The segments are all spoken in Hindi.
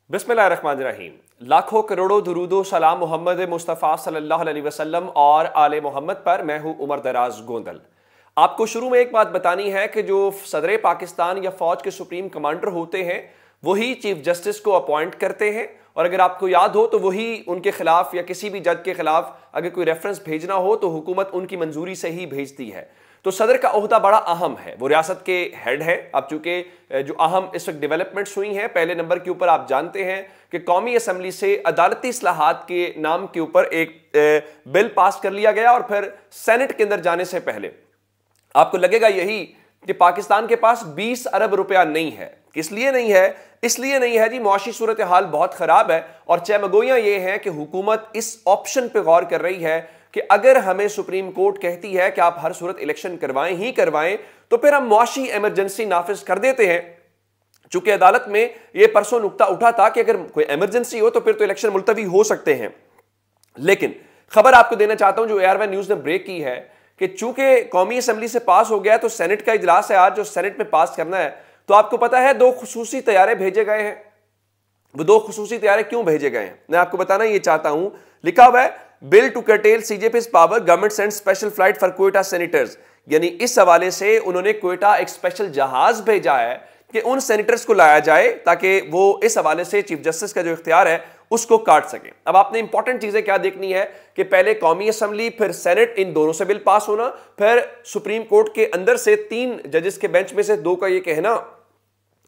बिस्मिल्लाहिर्रहमानिर्रहीम। लाखों करोड़ों दुरूदो सलाम मोहम्मद मुस्तफ़ा सल्लल्लाहु अलैहि वसल्लम और आले मोहम्मद पर। मैं हूं उमर दराज गोंदल। आपको शुरू में एक बात बतानी है कि जो सदर पाकिस्तान या फौज के सुप्रीम कमांडर होते हैं वही चीफ जस्टिस को अपॉइंट करते हैं, और अगर आपको याद हो तो वही उनके खिलाफ या किसी भी जज के खिलाफ अगर कोई रेफरेंस भेजना हो तो हुकूमत उनकी मंजूरी से ही भेजती है। तो सदर का ओहदा बड़ा अहम है, वो रियासत के हेड है। अब चूंकि जो अहम इस वक्त डेवलपमेंट्स हुई हैं, पहले नंबर के ऊपर आप जानते हैं कि कौमी असम्बली से अदालती इस्लाहात के नाम के ऊपर एक बिल पास कर लिया गया, और फिर सेनेट के अंदर जाने से पहले आपको लगेगा यही कि पाकिस्तान के पास 20 अरब रुपया नहीं है। किस लिए नहीं है? इसलिए नहीं है जी, मुआशी सूरत हाल बहुत खराब है, और चमगोइयां ये हैं कि हुकूमत इस ऑप्शन पर गौर कर रही है कि अगर हमें सुप्रीम कोर्ट कहती है कि आप हर सूरत इलेक्शन करवाएं ही करवाएं, तो फिर हम मुआशी इमरजेंसी नाफिज कर देते हैं। चूंकि अदालत में यह परसों नुक्ता उठा था कि अगर कोई इमरजेंसी हो तो फिर तो इलेक्शन मुलतवी हो सकते हैं। लेकिन खबर आपको देना चाहता हूं जो AR1 न्यूज ने ब्रेक की है कि चूंकि कौमी असम्बली से पास हो गया तो सेनेट का इजलास है आज, जो सेनेट में पास करना है। तो आपको पता है 2 खुसूसी तैयारे भेजे गए हैं। वो 2 खुसूसी तैयारे क्यों भेजे गए हैं मैं आपको बताना ये चाहता हूं। लिखा हुआ है bill to curtail CJP's power, government send special flight for Quetta senators. यानी इस हवाले से उन्होंने क्वेटा एक स्पेशल जहाज भेजा है कि उन सेनेटर्स को लाया जाए ताकि वो इस हवाले से चीफ जस्टिस का जो इख्तियार है उसको काट सके। अब आपने इंपॉर्टेंट चीजें क्या देखनी है कि पहले कौमी असम्बली फिर सेनेट, इन दोनों से बिल पास होना, फिर सुप्रीम कोर्ट के अंदर से 3 जजेस के बेंच में से 2 का ये कहना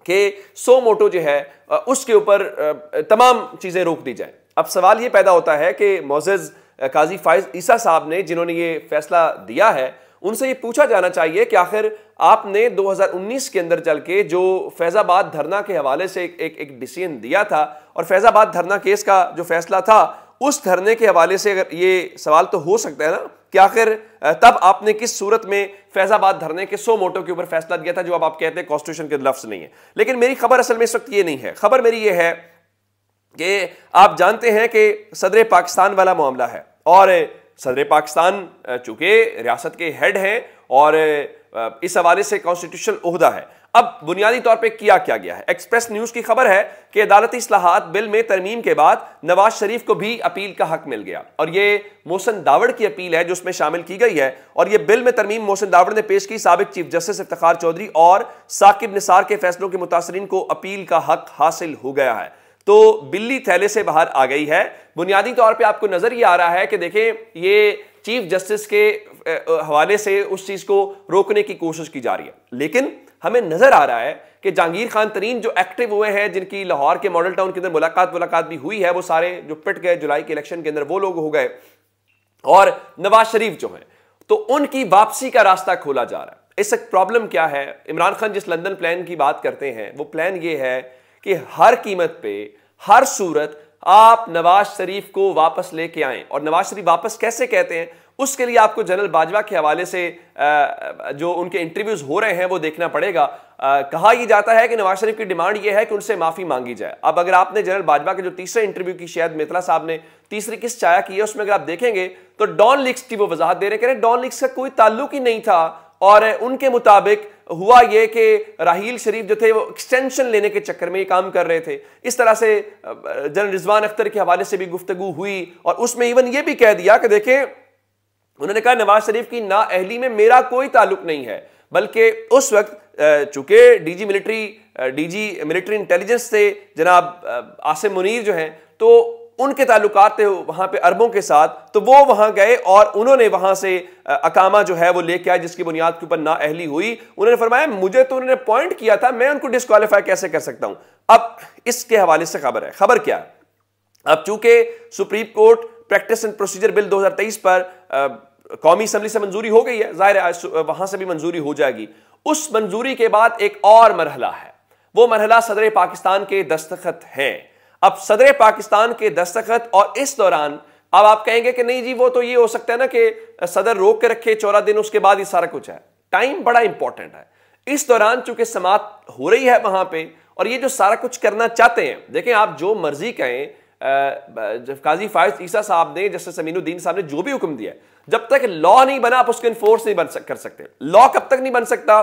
कि सो मोटो जो है उसके ऊपर तमाम चीजें रोक दी जाए। अब सवाल ये पैदा होता है कि मोअज़्ज़ज़ काजी फाइज ईसा साहब ने, जिन्होंने ये फैसला दिया है, उनसे ये पूछा जाना चाहिए कि आखिर आपने 2019 के अंदर चल के जो फैजाबाद धरना के हवाले से एक डिसीजन दिया था, और फैजाबाद धरना केस का जो फैसला था उस धरने के हवाले से अगर ये सवाल तो हो सकता है ना कि आखिर तब आपने किस सूरत में फैजाबाद धरने के 100 मोटो के ऊपर फैसला दिया था, जो अब आप कहते हैं कॉन्स्टिट्यूशन के लफ्ज नहीं है। लेकिन मेरी खबर असल में इस वक्त ये नहीं है। खबर मेरी ये है कि आप जानते हैं कि सदर पाकिस्तान वाला मामला है, और सदर पाकिस्तान चूंकि रियासत के हेड हैं और इस हवाले से कॉन्स्टिट्यूशनल ओहदा है। अब बुनियादी तौर पे किया क्या गया है, एक्सप्रेस न्यूज की खबर है कि अदालती इस्लाहात बिल में तरमीम के बाद नवाज शरीफ को भी अपील का हक मिल गया, और ये मोहसिन दावड़ की अपील है जो उसमें शामिल की गई है। और ये बिल में तरमीम मोहसिन दावड़ ने पेश की। साबिक चीफ जस्टिस इफ्तिखार चौधरी और साकिब निसार के फैसलों के मुतासरीन को अपील का हक हासिल हो गया है। तो बिल्ली थैले से बाहर आ गई है। बुनियादी तौर पे आपको नजर ये आ रहा है कि देखें, ये चीफ जस्टिस के हवाले से उस चीज को रोकने की कोशिश की जा रही है, लेकिन हमें नजर आ रहा है कि जहांगीर खान तरीन जो एक्टिव हुए हैं, जिनकी लाहौर के मॉडल टाउन के अंदर मुलाकात भी हुई है, वो सारे जो पिट गए जुलाई के इलेक्शन के अंदर वो लोग हो गए, और नवाज शरीफ जो है तो उनकी वापसी का रास्ता खोला जा रहा है। इस प्रॉब्लम क्या है? इमरान खान जिस लंदन प्लान की बात करते हैं वो प्लान ये है कि हर कीमत पे, हर सूरत आप नवाज शरीफ को वापस लेके आएं। और नवाज शरीफ वापस कैसे कहते हैं उसके लिए आपको जनरल बाजवा के हवाले से जो उनके इंटरव्यूज हो रहे हैं वो देखना पड़ेगा। कहा यह जाता है कि नवाज शरीफ की डिमांड यह है कि उनसे माफी मांगी जाए। अब अगर आपने जनरल बाजवा के जो तीसरे इंटरव्यू की, शायद मितला साहब ने तीसरी किस्त चाया की है, उसमें अगर आप देखेंगे तो डॉन लीक्स की वो वजाहत दे रहे हैं। डॉन लीक्स का कोई ताल्लुक ही नहीं था, और उनके मुताबिक हुआ यह कि राहील शरीफ जो थे वो एक्सटेंशन लेने के चक्कर में ये काम कर रहे थे। इस तरह से जनरल रिजवान अख्तर के हवाले से भी गुफ्तगू हुई, और उसमें इवन ये भी कह दिया कि देखें, उन्होंने कहा नवाज शरीफ की नाअहली में मेरा कोई ताल्लुक नहीं है, बल्कि उस वक्त चूंकि डीजी मिलिट्री इंटेलिजेंस थे जनाब आसिम मुनीर जो हैं, तो उनके ताल्लुकात थे वहां पे अरबों के साथ, तो वो वहां गए और उन्होंने वहां से अकामा जो है वो लेके आए, जिसकी बुनियाद के ऊपर नाअहली हुई। उन्होंने फरमाया मुझे तो उन्होंने पॉइंट किया था, मैं उनको डिस्क्वालीफाई कैसे कर सकता हूं। अब इसके हवाले से खबर है। खबर क्या है? अब चूंकि supreme court practice and procedure bill 2023 पर कौमी असम्बली से मंजूरी हो गई है, जाहिर है वहां से भी मंजूरी हो जाएगी। उस मंजूरी के बाद एक और मरहला है, वो मरहला सदर पाकिस्तान के दस्तखत है। अब सदर पाकिस्तान के दस्तखत, और इस दौरान अब आप कहेंगे कि नहीं जी वो तो ये हो सकता है ना कि सदर रोक के रखे 14 दिन, उसके बाद ये सारा कुछ है। टाइम बड़ा इंपॉर्टेंट है। इस दौरान चूंकि समात हो रही है वहां पे, और ये जो सारा कुछ करना चाहते हैं, देखें आप जो मर्जी कहें, काजी फाइज ईसा साहब ने, जस्टिस अमीनुद्दीन साहब ने जो भी हुक्म दिया है, जब तक लॉ नहीं बना आप उसको इन्फोर्स नहीं कर सकते। लॉ कब तक नहीं बन सकता?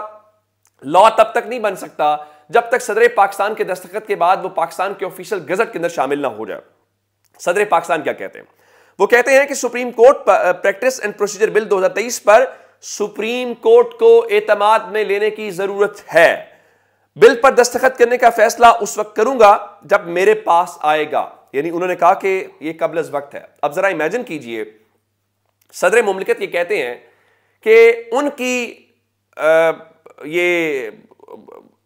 लॉ तब तक नहीं बन सकता जब तक सदर पाकिस्तान के दस्तखत के बाद वो पाकिस्तान के ऑफिशियल गजट के अंदर शामिल ना हो जाए। सदर पाकिस्तान क्या कहते हैं? वो कहते हैं कि supreme court practice and procedure bill 2023 पर सुप्रीम कोर्ट को एतमाद में लेने की जरूरत है। बिल पर दस्तखत करने का फैसला उस वक्त करूंगा जब मेरे पास आएगा। यानी उन्होंने कहा कि यह कबल अज़ वक्त है। अब जरा इमेजिन कीजिए, सदर मुमलिकत ये कहते हैं कि उनकी ये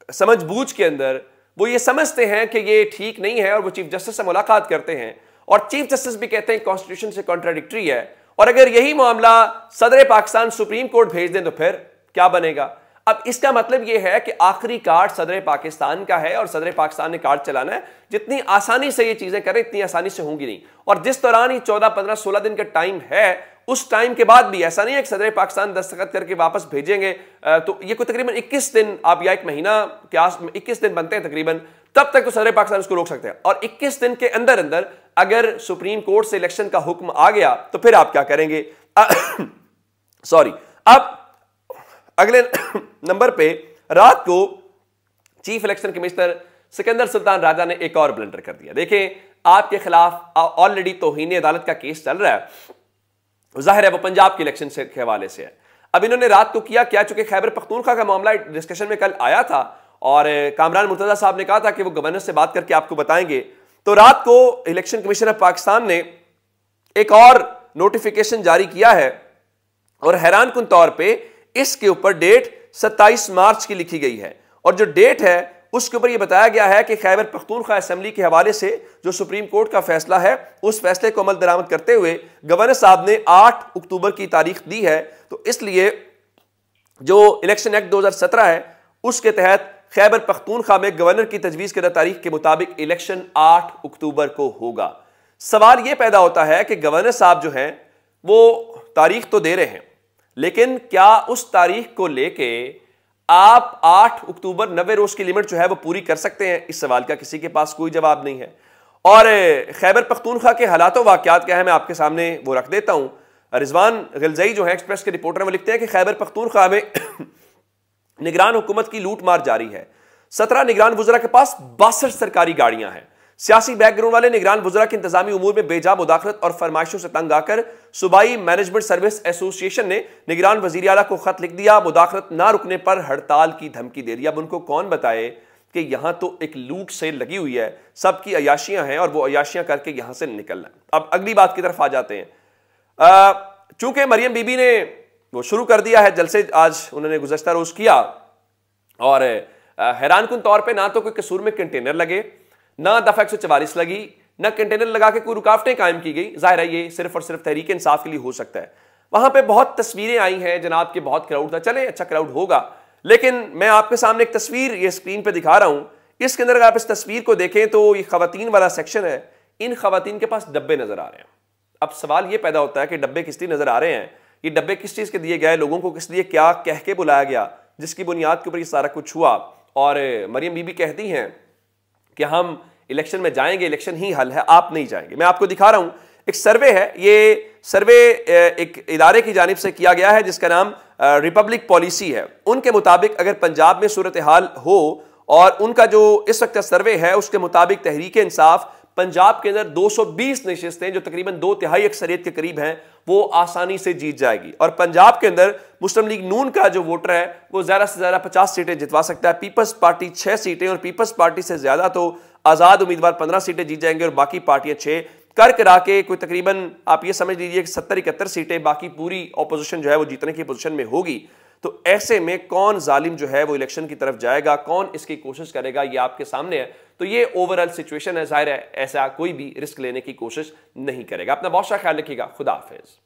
समझबूझ के अंदर वो ये समझते हैं कि ये ठीक नहीं है और वो चीफ जस्टिस से मुलाकात करते हैं और चीफ जस्टिस भी कहते हैं कॉन्स्टिट्यूशन से कॉन्ट्राडिक्टरी है। और अगर यही मामला सदर पाकिस्तान सुप्रीम कोर्ट भेज दें तो फिर क्या बनेगा? अब इसका मतलब यह है कि आखिरी कार्ड सदर पाकिस्तान का है और सदर पाकिस्तान ने कार्ड चलाना है। जितनी आसानी से ये चीजें करें इतनी आसानी से होंगी नहीं। और जिस दौरान ये 14, 15, 16 दिन का टाइम है, उस टाइम के बाद भी ऐसा नहीं है कि सदर पाकिस्तान दस्तखत करके वापस भेजेंगे। तो ये कोई तकरीबन 21 दिन आप या एक महीना के आस 21 दिन बनते हैं तकरीबन, तब तक तो सदर पाकिस्तान इसको रोक सकते हैं। और 21 दिन के अंदर अंदर अगर सुप्रीम कोर्ट से इलेक्शन का हुक्म आ गया तो फिर आप क्या करेंगे? सॉरी। अब अगले नंबर पे रात को chief election commissioner Sikandar Sultan Raja ने एक और ब्लंडर कर दिया। देखें, आपके खिलाफ ऑलरेडी तौहीन अदालत का केस चल रहा है, जाहिर है वो पंजाब के इलेक्शन के हवाले से है। अब इन्होंने रात को किया क्या, चूंकि खैबर पख्तूनख्वा का मामला डिस्कशन में कल आया था और कामरान मुर्तजा साहब ने कहा था कि वो गवर्नर से बात करके आपको बताएंगे, तो रात को इलेक्शन कमीशन ऑफ पाकिस्तान ने एक और नोटिफिकेशन जारी किया है और हैरान कुन तौर पे इसके ऊपर डेट 27 मार्च की लिखी गई है। और जो डेट है उसके ऊपर यह बताया गया है कि खैबर पख्तूनख्वा असेंबली के हवाले से जो सुप्रीम कोर्ट का फैसला है, उस फैसले को अमल दरामद करते हुए गवर्नर साहब ने 8 अक्टूबर की तारीख दी है। तो इसलिए जो इलेक्शन एक्ट 2017 है उसके तहत खैबर पख्तूनख्वा में गवर्नर की तजवीज़ करदा तारीख के मुताबिक इलेक्शन 8 अक्टूबर को होगा। सवाल यह पैदा होता है कि गवर्नर साहब जो हैं वो तारीख तो दे रहे हैं, लेकिन क्या उस तारीख को लेके आप 8 अक्टूबर 90 रोज की लिमिट जो है वो पूरी कर सकते हैं? इस सवाल का किसी के पास कोई जवाब नहीं है। और खैबर पख्तूनख्वा के हालात व वाक़यात क्या है, मैं आपके सामने वो रख देता हूं। रिजवान गिलज़ई जो है एक्सप्रेस के रिपोर्टर, वो लिखते हैं कि खैबर पख्तूनख्वा में निगरान हुकूमत की लूट मार जारी है। 17 निगरान वुज़रा के पास 62 सरकारी गाड़ियां हैं। सियासी बैकग्राउंड वाले निगरान वुज़रा के इंतजामी उमूर में बेजा मुदाखलत और फरमाइशों से तंग आकर सूबाई मैनेजमेंट सर्विस एसोसिएशन ने निगरान वज़ीर आला को खत लिख दिया। मुदाखलत ना रुकने पर हड़ताल की धमकी दे दी। अब उनको कौन बताए कि यहां तो एक लूट सेल लगी हुई है, सबकी अयाशियां हैं और वो अयाशियां करके यहां से निकलना। अब अगली बात की तरफ आ जाते हैं। चूंकि मरियम बीबी ने वो शुरू कर दिया है जलसे, आज उन्होंने गुज़श्ता रोज किया और हैरान कुन तौर पर ना तो कोई कसूर में कंटेनर लगे, ना दफा 144 लगी, ना कंटेनर लगा के कोई रुकावटें कायम की गई। जाहिर है ये सिर्फ और सिर्फ तहरीक इंसाफ के लिए हो सकता है। वहां पे बहुत तस्वीरें आई हैं जनाब के, बहुत क्राउड था, चले अच्छा क्राउड होगा, लेकिन मैं आपके सामने एक तस्वीर ये स्क्रीन पे दिखा रहा हूं। इसके अंदर अगर आप इस तस्वीर को देखें तो ये खवातीन वाला सेक्शन है। इन खवातीन के पास डब्बे नजर आ रहे हैं। अब सवाल ये पैदा होता है कि डब्बे किस लिए नजर आ रहे हैं, ये डब्बे किस चीज के दिए गए, लोगों को किस लिए क्या कह के बुलाया गया, जिसकी बुनियाद के ऊपर ये सारा कुछ हुआ। और मरियम बीबी कहती हैं कि हम इलेक्शन में जाएंगे, इलेक्शन ही हल है, आप नहीं जाएंगे। मैं आपको दिखा रहा हूं, एक सर्वे है, ये सर्वे एक इदारे की जानिब से किया गया है जिसका नाम रिपब्लिक पॉलिसी है। उनके मुताबिक अगर पंजाब में सूरत हाल हो और उनका जो इस वक्त का सर्वे है उसके मुताबिक तहरीक इंसाफ पंजाब के अंदर 220 नशिस्तें जो तकरीबन 2/3 अक्सरियत के करीब हैं वो आसानी से जीत जाएगी। और पंजाब के अंदर मुस्लिम लीग नून का जो वोटर है वो ज्यादा से ज्यादा 50 सीटें जितवा सकता है। पीपल्स पार्टी 6 सीटें और पीपल्स पार्टी से ज्यादा तो आजाद उम्मीदवार 15 सीटें जीत जाएंगे और बाकी पार्टियां 6 कर करा के कोई तकरीबन आप ये समझ लीजिए कि 70-71 सीटें, बाकी पूरी ऑपोजिशन जो है वो जीतने की पोजीशन में होगी। तो ऐसे में कौन जालिम जो है वो इलेक्शन की तरफ जाएगा, कौन इसकी कोशिश करेगा, ये आपके सामने है। तो ये ओवरऑल सिचुएशन है। जाहिर है ऐसा कोई भी रिस्क लेने की कोशिश नहीं करेगा। अपना बहुत सारा ख्याल रखिएगा। खुदा हाफिज।